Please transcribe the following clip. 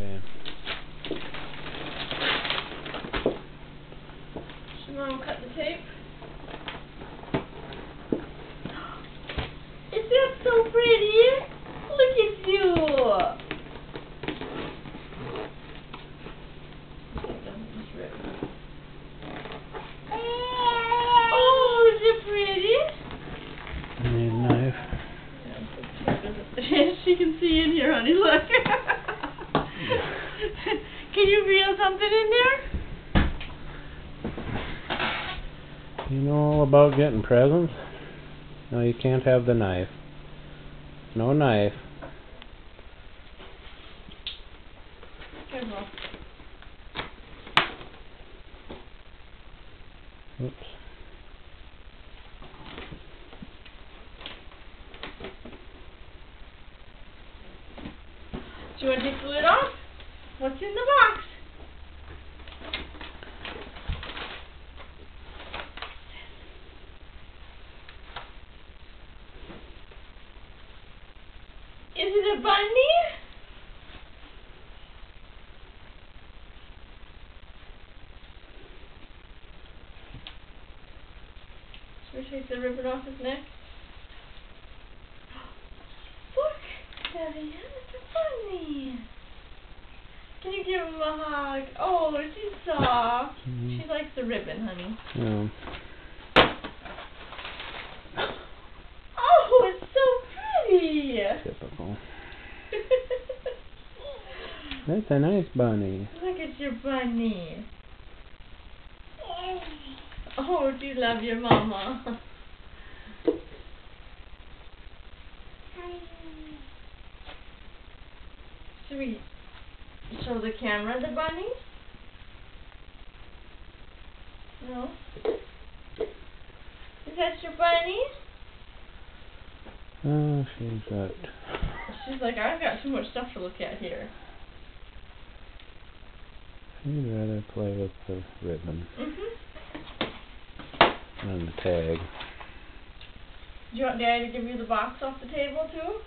Okay. Should Mom cut the tape? Is that so pretty? Look at you! Oh, is it pretty? I need a knife. She can see in here, honey, look. Can you feel something in there? You know all about getting presents? No, you can't have the knife. No knife. Careful. Oops. Do you want to take the lid off? What's in the box? Is it a bunny? Should we take the ribbon off his neck? Look, Daddy, it's a bunny. Can you give him a hug? Oh, she's soft. She likes the ribbon, honey. Yeah. Oh, it's so pretty. Typical. That's a nice bunny. Look at your bunny. Oh, do you love your mama? Should we show the camera the bunny? No? Is that your bunny? Oh, she's got... She's like, I've got too much stuff to look at here. She'd rather play with the ribbon Mm-hmm. and the tag. Do you want Daddy to give you the box off the table, too?